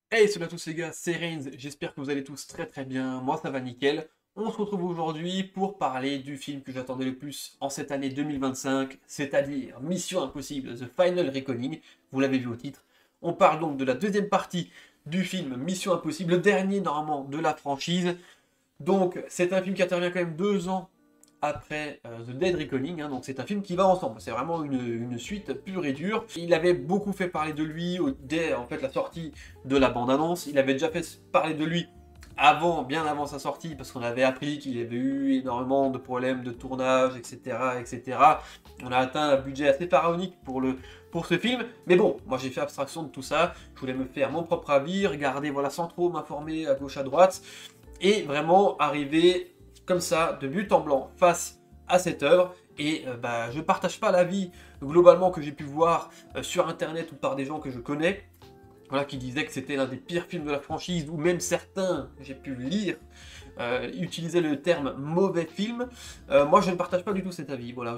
Hey, salut à tous les gars, c'est Reigns, j'espère que vous allez tous très très bien, moi ça va nickel. On se retrouve aujourd'hui pour parler du film que j'attendais le plus en cette année 2025, c'est-à-dire Mission Impossible, The Final Reckoning, vous l'avez vu au titre. On parle donc de la deuxième partie du film Mission Impossible, le dernier normalement de la franchise. Donc c'est un film qui intervient quand même 2 ans après The Dead Reckoning, hein, donc c'est un film qui va ensemble, c'est vraiment une suite pure et dure. Il avait beaucoup fait parler de lui dès en fait la sortie de la bande-annonce, il avait déjà fait parler de lui avant, bien avant sa sortie, parce qu'on avait appris qu'il avait eu énormément de problèmes de tournage, etc., etc. On a atteint un budget assez pharaonique pour ce film, mais bon, moi j'ai fait abstraction de tout ça, je voulais me faire mon propre avis, regarder voilà, sans trop m'informer à gauche à droite, et vraiment arriver comme ça, de but en blanc, face à cette œuvre. Et je partage pas l'avis globalement que j'ai pu voir sur internet ou par des gens que je connais, voilà, qui disaient que c'était l'un des pires films de la franchise, ou même certains, j'ai pu lire, utiliser le terme mauvais film. Moi, je ne partage pas du tout cet avis. Voilà,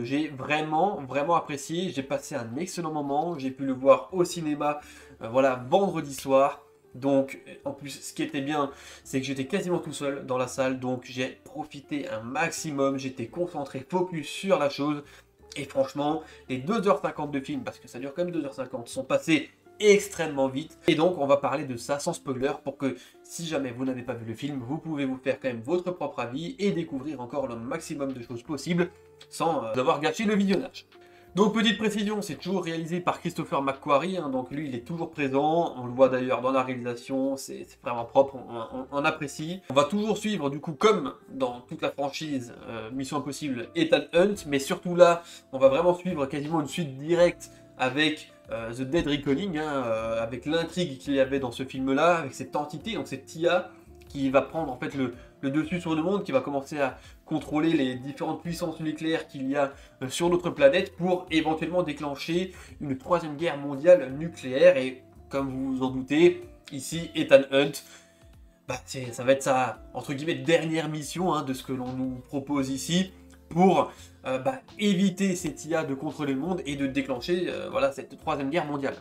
j'ai vraiment, vraiment apprécié. J'ai passé un excellent moment. J'ai pu le voir au cinéma, voilà, vendredi soir. Donc, en plus, ce qui était bien, c'est que j'étais quasiment tout seul dans la salle. Donc, j'ai profité un maximum. J'étais concentré, focus sur la chose. Et franchement, les 2h50 de film, parce que ça dure quand même 2h50, sont passés extrêmement vite. Et donc, on va parler de ça sans spoiler pour que, si jamais vous n'avez pas vu le film, vous pouvez vous faire quand même votre propre avis et découvrir encore le maximum de choses possibles sans avoir gâché le visionnage. Donc, petite précision, c'est toujours réalisé par Christopher McQuarrie, hein, donc lui, il est toujours présent, on le voit d'ailleurs dans la réalisation, c'est vraiment propre, on apprécie. On va toujours suivre, du coup, comme dans toute la franchise Mission Impossible, Ethan Hunt, mais surtout là, on va vraiment suivre quasiment une suite directe avec The Dead Reckoning, hein, avec l'intrigue qu'il y avait dans ce film-là, avec cette entité, donc cette IA, qui va prendre en fait le dessus sur le monde, qui va commencer à contrôler les différentes puissances nucléaires qu'il y a sur notre planète pour éventuellement déclencher une troisième guerre mondiale nucléaire. Et comme vous vous en doutez, ici Ethan Hunt, ça va être sa entre guillemets dernière mission, hein, de ce que l'on nous propose ici pour éviter cette IA de contrôler le monde et de déclencher voilà, cette troisième guerre mondiale.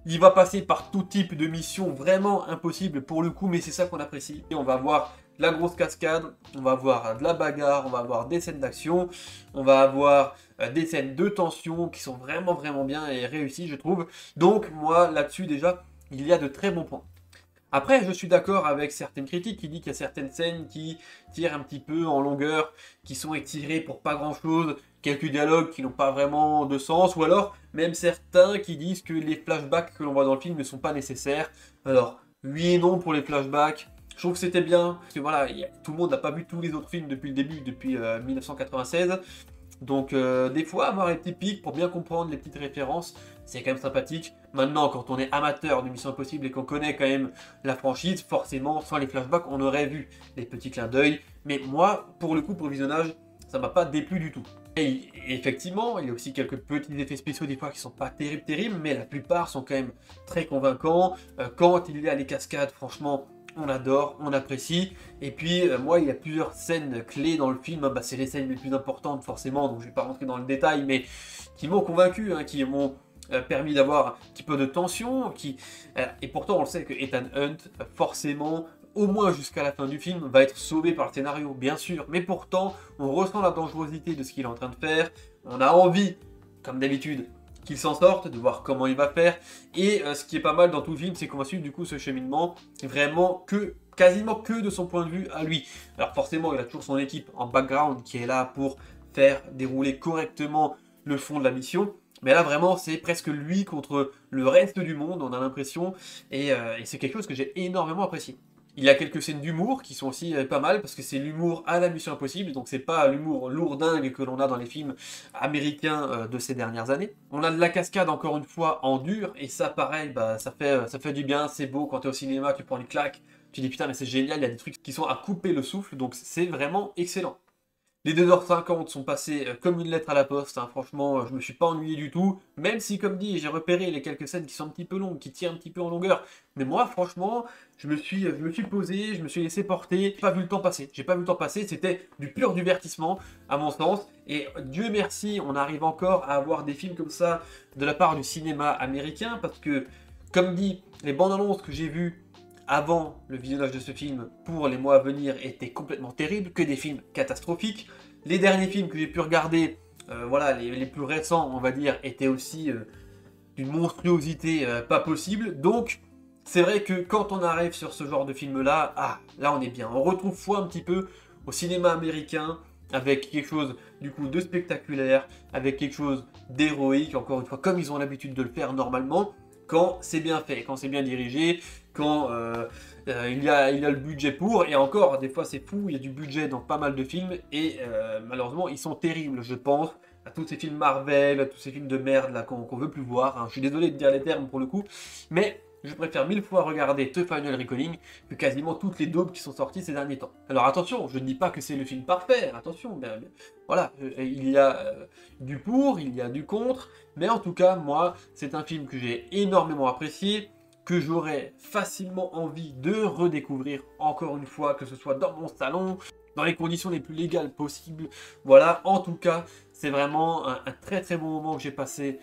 Il va passer par tout type de missions vraiment impossibles pour le coup, mais c'est ça qu'on apprécie. Et on va avoir de la grosse cascade, on va avoir de la bagarre, on va avoir des scènes d'action, on va avoir des scènes de tension qui sont vraiment vraiment bien et réussies, je trouve. Donc moi là-dessus déjà, il y a de très bons points. Après, je suis d'accord avec certaines critiques qui disent qu'il y a certaines scènes qui tirent un petit peu en longueur, qui sont étirées pour pas grand-chose, quelques dialogues qui n'ont pas vraiment de sens, ou alors même certains qui disent que les flashbacks que l'on voit dans le film ne sont pas nécessaires. Alors, oui et non pour les flashbacks. Je trouve que c'était bien, parce que voilà, tout le monde n'a pas vu tous les autres films depuis le début, depuis 1996. Donc des fois, avoir les petits pics pour bien comprendre les petites références, c'est quand même sympathique. Maintenant, quand on est amateur de Mission Impossible et qu'on connaît quand même la franchise, forcément, sans les flashbacks, on aurait vu les petits clins d'œil. Mais moi, pour le coup, pour le visionnage, ça m'a pas déplu du tout. Et effectivement, il y a aussi quelques petits effets spéciaux des fois qui sont pas terribles, terribles, mais la plupart sont quand même très convaincants. Quand il y a les cascades, franchement, on adore, on apprécie. Et puis, moi, il y a plusieurs scènes clés dans le film. C'est les scènes les plus importantes, forcément, donc je vais pas rentrer dans le détail, mais qui m'ont convaincu, hein, qui m'ont permis d'avoir un petit peu de tension. Et pourtant, on le sait que Ethan Hunt, forcément, au moins jusqu'à la fin du film, va être sauvé par le scénario, bien sûr. Mais pourtant, on ressent la dangerosité de ce qu'il est en train de faire. On a envie, comme d'habitude, qu'il s'en sorte, de voir comment il va faire. Et ce qui est pas mal dans tout le film, c'est qu'on va suivre du coup ce cheminement vraiment quasiment que de son point de vue à lui. Alors forcément, il a toujours son équipe en background qui est là pour faire dérouler correctement le fond de la mission. Mais là, vraiment, c'est presque lui contre le reste du monde, on a l'impression. Et c'est quelque chose que j'ai énormément apprécié. Il y a quelques scènes d'humour qui sont aussi pas mal parce que c'est l'humour à la Mission Impossible, donc c'est pas l'humour lourdingue que l'on a dans les films américains de ces dernières années. On a de la cascade encore une fois en dur et ça pareil, ça fait du bien, c'est beau quand t'es au cinéma, tu prends une claque, tu dis putain mais c'est génial, il y a des trucs qui sont à couper le souffle, donc c'est vraiment excellent. Les 2h50 sont passés comme une lettre à la poste, hein. Franchement, je me suis pas ennuyé du tout, même si, comme dit, j'ai repéré les quelques scènes qui sont un petit peu longues, qui tirent un petit peu en longueur. Mais moi, franchement, je me suis posé, je me suis laissé porter, j'ai pas vu le temps passer. J'ai pas vu le temps passer, c'était du pur divertissement, à mon sens. Et Dieu merci, on arrive encore à avoir des films comme ça de la part du cinéma américain, parce que Comme dit, les bandes annonces que j'ai vues avant le visionnage de ce film pour les mois à venir étaient complètement terribles, que des films catastrophiques. Les derniers films que j'ai pu regarder, voilà, les plus récents, on va dire, étaient aussi d'une monstruosité pas possible. Donc, c'est vrai que quand on arrive sur ce genre de film-là, là on est bien. On retrouve foi un petit peu au cinéma américain, avec quelque chose du coup de spectaculaire, avec quelque chose d'héroïque, encore une fois, comme ils ont l'habitude de le faire normalement, quand c'est bien fait, quand c'est bien dirigé, quand il y a le budget pour, et encore, des fois c'est fou, il y a du budget dans pas mal de films, et malheureusement, ils sont terribles, je pense, à tous ces films Marvel, à tous ces films de merde là qu'on veut plus voir, hein. Je suis désolé de dire les termes pour le coup, mais je préfère 1000 fois regarder The Final Reckoning que quasiment toutes les daubes qui sont sorties ces derniers temps. Alors attention, je ne dis pas que c'est le film parfait, attention, mais voilà, il y a du pour, il y a du contre, mais en tout cas, moi, c'est un film que j'ai énormément apprécié, que j'aurais facilement envie de redécouvrir encore une fois, que ce soit dans mon salon, dans les conditions les plus légales possibles. Voilà, en tout cas, c'est vraiment un très très bon moment que j'ai passé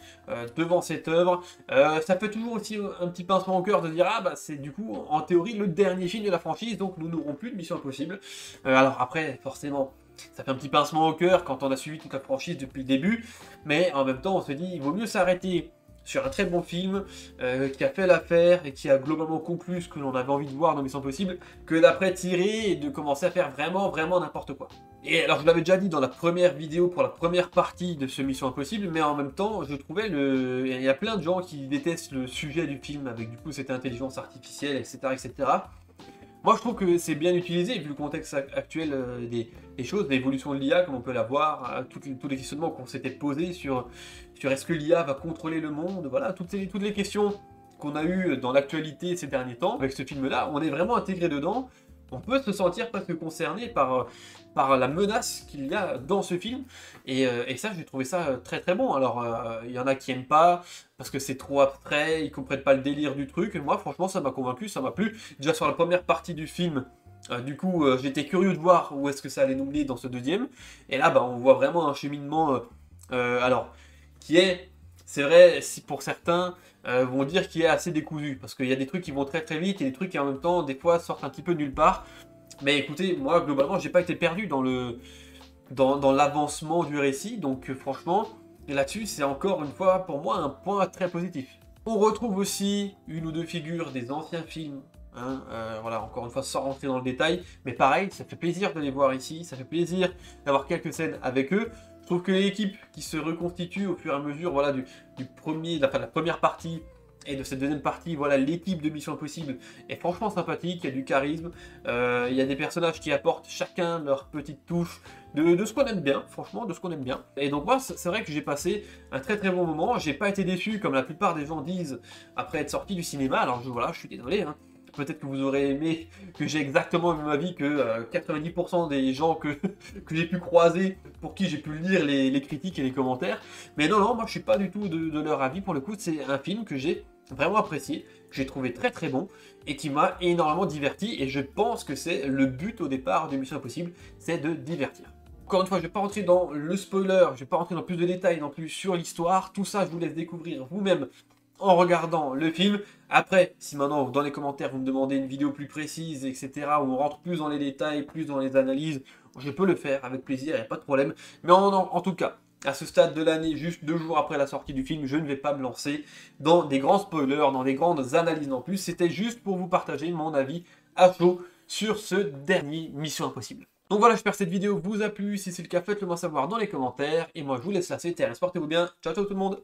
devant cette œuvre. Ça fait toujours aussi un petit pincement au cœur de dire ah bah c'est du coup en théorie le dernier film de la franchise, donc nous n'aurons plus de Mission Impossible. Alors après, forcément, ça fait un petit pincement au cœur quand on a suivi toute la franchise depuis le début, mais en même temps on se dit il vaut mieux s'arrêter sur un très bon film qui a fait l'affaire et qui a globalement conclu ce que l'on avait envie de voir dans Mission Impossible, que d'après tirer et de commencer à faire vraiment n'importe quoi. Et alors je l'avais déjà dit dans la première vidéo pour la première partie de ce Mission Impossible, mais en même temps je trouvais il y a plein de gens qui détestent le sujet du film avec du coup cette intelligence artificielle, etc. etc. Moi, je trouve que c'est bien utilisé, vu le contexte actuel des choses, l'évolution de l'IA, comme on peut la voir, tous les questionnements qu'on s'était posés sur est-ce que l'IA va contrôler le monde, voilà, toutes les questions qu'on a eues dans l'actualité ces derniers temps. Avec ce film-là, on est vraiment intégré dedans. On peut se sentir presque concerné par la menace qu'il y a dans ce film. Et ça, j'ai trouvé ça très très bon. Alors, il y en a qui n'aiment pas, parce que c'est trop abstrait, ils comprennent pas le délire du truc. Et moi, franchement, ça m'a convaincu, ça m'a plu. Déjà sur la première partie du film, du coup, j'étais curieux de voir où est-ce que ça allait nous mener dans ce deuxième. Et là, bah, on voit vraiment un cheminement, alors, qui est, c'est vrai, si pour certains vont dire qu'il est assez décousu, parce qu'il y a des trucs qui vont très très vite et des trucs qui en même temps, des fois, sortent un petit peu nulle part. Mais écoutez, moi, globalement, j'ai pas été perdu dans l'avancement du récit, donc franchement, là-dessus, c'est encore une fois, pour moi, un point très positif. On retrouve aussi une ou deux figures des anciens films, hein, voilà, encore une fois, sans rentrer dans le détail, mais pareil, ça fait plaisir de les voir ici, ça fait plaisir d'avoir quelques scènes avec eux. Je trouve que l'équipe qui se reconstitue au fur et à mesure, voilà, de la première partie et de cette deuxième partie, voilà, l'équipe de Mission Impossible est franchement sympathique, il y a du charisme, il y a des personnages qui apportent chacun leur petite touche de ce qu'on aime bien, franchement, de ce qu'on aime bien. Et donc moi, c'est vrai que j'ai passé un très très bon moment, j'ai pas été déçu comme la plupart des gens disent après être sorti du cinéma, alors voilà, je suis désolé, hein. Peut-être que vous aurez aimé que j'ai exactement le même avis que 90% des gens que j'ai pu croiser, pour qui j'ai pu lire les critiques et les commentaires. Mais non, moi je suis pas du tout de leur avis. Pour le coup, c'est un film que j'ai vraiment apprécié, que j'ai trouvé très très bon, et qui m'a énormément diverti. Et je pense que c'est le but au départ de Mission Impossible, c'est de divertir. Encore une fois, je ne vais pas rentrer dans le spoiler, je ne vais pas rentrer dans plus de détails non plus sur l'histoire. Tout ça, je vous laisse découvrir vous-même en regardant le film. Après, si maintenant dans les commentaires vous me demandez une vidéo plus précise, etc., où on rentre plus dans les détails, plus dans les analyses, je peux le faire avec plaisir, il n'y a pas de problème. Mais en tout cas, à ce stade de l'année, juste 2 jours après la sortie du film, je ne vais pas me lancer dans des grands spoilers, dans des grandes analyses non plus. C'était juste pour vous partager mon avis à chaud sur ce dernier Mission Impossible. Donc voilà, j'espère que cette vidéo vous a plu. Si c'est le cas, faites-le moi savoir dans les commentaires. Et moi, je vous laisse là, c'était, portez-vous bien. Ciao, ciao tout le monde.